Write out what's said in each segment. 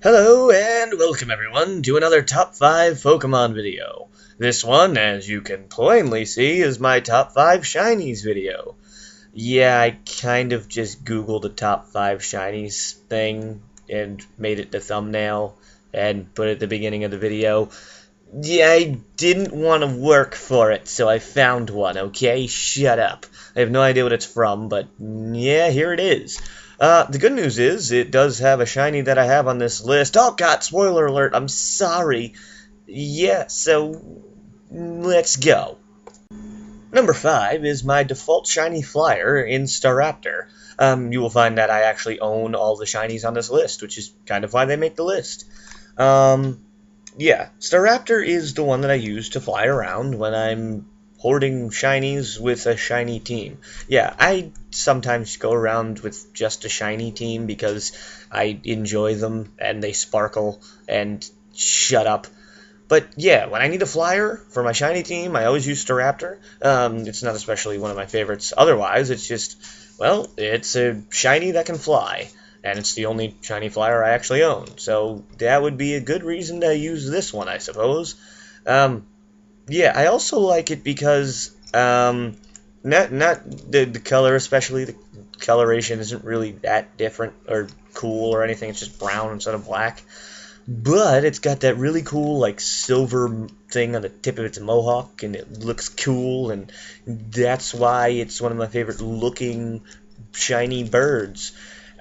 Hello and welcome everyone to another Top 5 Pokemon video. This one, as you can plainly see, is my Top 5 Shinies video. Yeah, I kind of just googled the Top 5 Shinies thing and made it the thumbnail and put it at the beginning of the video. Yeah, I didn't want to work for it, so I found one, okay? Shut up. I have no idea what it's from, but yeah, here it is. The good news is, it does have a shiny that I have on this list. Oh god, spoiler alert, I'm sorry. Yeah, so let's go. Number 5 is my default shiny flyer in Staraptor. You will find that I actually own all the shinies on this list, which is kind of why they make the list. Yeah, Staraptor is the one that I use to fly around when I'm hoarding shinies with a shiny team. Yeah, I sometimes go around with just a shiny team because I enjoy them and they sparkle and shut up. But yeah, when I need a flyer for my shiny team, I always use Staraptor. It's not especially one of my favorites otherwise, it's just, well, it's a shiny that can fly. And it's the only shiny flyer I actually own, so that would be a good reason to use this one, I suppose. Yeah, I also like it because, not the color especially, the coloration isn't really that different or cool or anything, it's just brown instead of black. But it's got that really cool, like, silver thing on the tip of its mohawk, and it looks cool, and that's why it's one of my favorite looking shiny birds.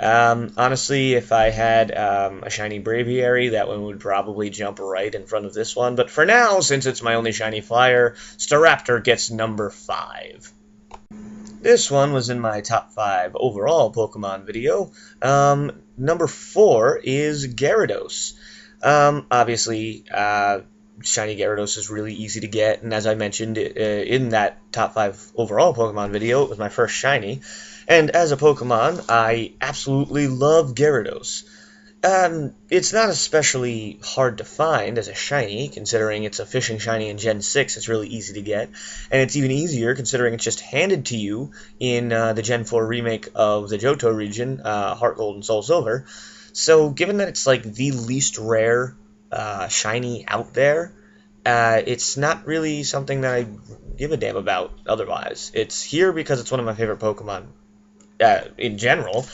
Honestly, if I had a shiny Braviary, that one would probably jump right in front of this one. But for now, since it's my only shiny flyer, Staraptor gets number 5. This one was in my top 5 overall Pokemon video. Number 4 is Gyarados. Obviously, shiny Gyarados is really easy to get, and as I mentioned in that top 5 overall Pokemon video, it was my first shiny. And as a Pokemon, I absolutely love Gyarados. It's not especially hard to find as a shiny, considering it's a fishing shiny in Gen 6, it's really easy to get. And it's even easier considering it's just handed to you in the Gen 4 remake of the Johto region, Heart Gold and Soul Silver. So given that it's like the least rare shiny out there, it's not really something that I give a damn about otherwise. It's here because it's one of my favorite Pokemon in general,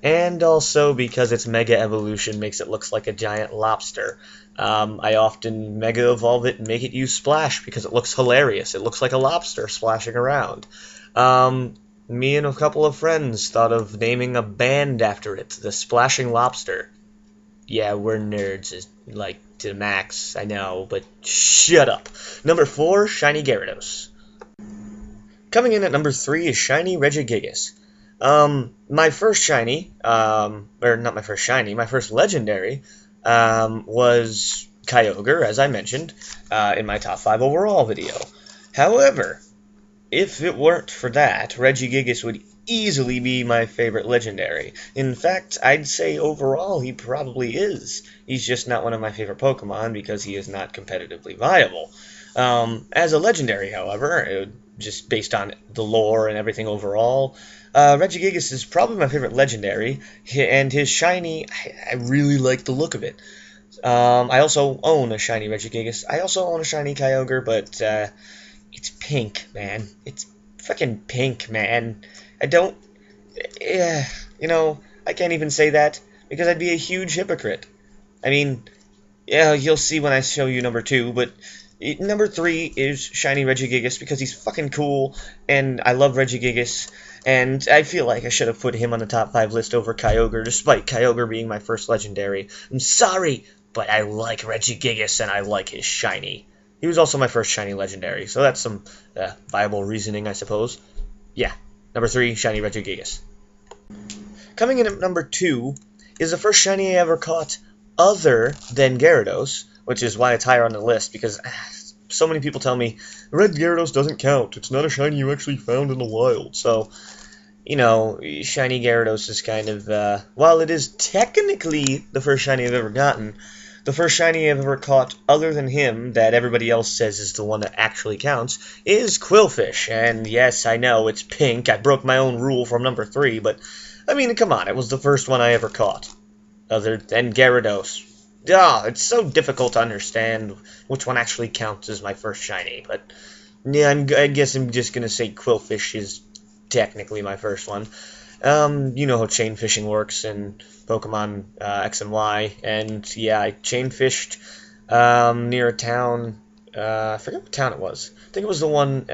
and also because its Mega Evolution makes it look like a giant lobster. I often Mega Evolve it and make it use Splash because it looks hilarious. It looks like a lobster splashing around. Me and a couple of friends thought of naming a band after it, the Splashing Lobster. Yeah, we're nerds, like, to the max, I know, but shut up. Number 4, Shiny Gyarados. Coming in at number 3 is Shiny Regigigas. My first shiny, or not my first shiny, my first legendary, was Kyogre, as I mentioned, in my top 5 overall video. However, if it weren't for that, Regigigas would easily be my favorite legendary. In fact, I'd say overall he probably is. He's just not one of my favorite Pokemon because he is not competitively viable. As a legendary, however, just based on the lore and everything overall, Regigigas is probably my favorite legendary, and his shiny, I really like the look of it. I also own a shiny Regigigas. I also own a shiny Kyogre, but it's pink, man. It's fucking pink, man. I don't... you know, I can't even say that, because I'd be a huge hypocrite. I mean, yeah, you'll see when I show you number 2, but number 3 is shiny Regigigas because he's fucking cool, and I love Regigigas, and I feel like I should have put him on the top 5 list over Kyogre, despite Kyogre being my first legendary. I'm sorry, but I like Regigigas, and I like his shiny. He was also my first shiny legendary, so that's some viable reasoning, I suppose. Yeah, number 3, shiny Regigigas. Coming in at number 2 is the first shiny I ever caught other than Gyarados, which is why it's higher on the list, because so many people tell me, Red Gyarados doesn't count, it's not a shiny you actually found in the wild, so, you know, shiny Gyarados is kind of, while it is technically the first shiny I've ever gotten, the first shiny I've ever caught other than him that everybody else says is the one that actually counts is Qwilfish, and yes, I know, it's pink, I broke my own rule from number 3, but, I mean, come on, it was the first one I ever caught, other than Gyarados. it's so difficult to understand which one actually counts as my first shiny, but yeah, I guess I'm just gonna say Quillfish is technically my first one. You know how chain fishing works in Pokemon X and Y, and yeah, I chain fished near a town. I forget what town it was. I think it was the one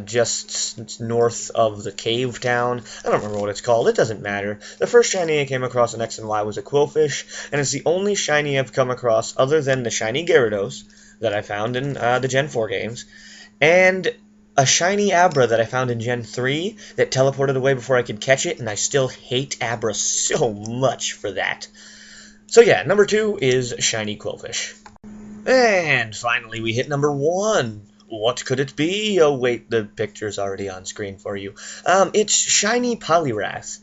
just north of the cave town. I don't remember what it's called. It doesn't matter. The first shiny I came across in X and Y was a Quillfish, and it's the only shiny I've come across other than the shiny Gyarados that I found in the Gen 4 games, and a shiny Abra that I found in Gen 3 that teleported away before I could catch it, and I still hate Abra so much for that. So yeah, number 2 is shiny Quillfish. And finally we hit number 1. What could it be? Oh wait, the picture's already on screen for you. It's shiny Poliwrath.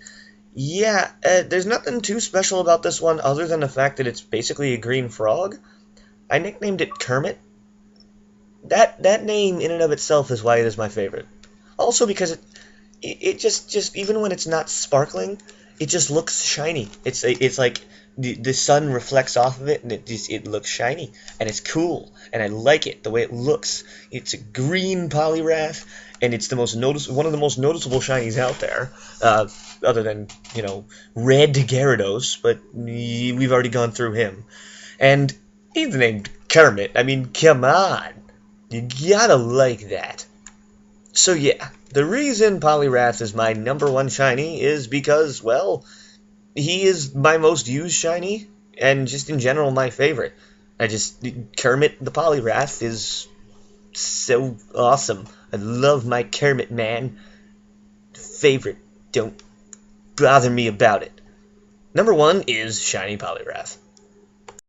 Yeah, there's nothing too special about this one other than the fact that it's basically a green frog. I nicknamed it Kermit. That name in and of itself is why it is my favorite. Also because it just even when it's not sparkling, it just looks shiny. It's like the sun reflects off of it, and it looks shiny, and it's cool, and I like it the way it looks. It's a green Poliwrath, and it's one of the most noticeable shinies out there, other than red Gyarados, but we've already gone through him, and he's named Kermit. I mean, come on, you gotta like that. So yeah, the reason Poliwrath is my number 1 shiny is because, well, he is my most used shiny, and just in general my favorite. Kermit the Poliwrath is so awesome. I love my Kermit, man. Favorite. Don't bother me about it. Number 1 is shiny Poliwrath.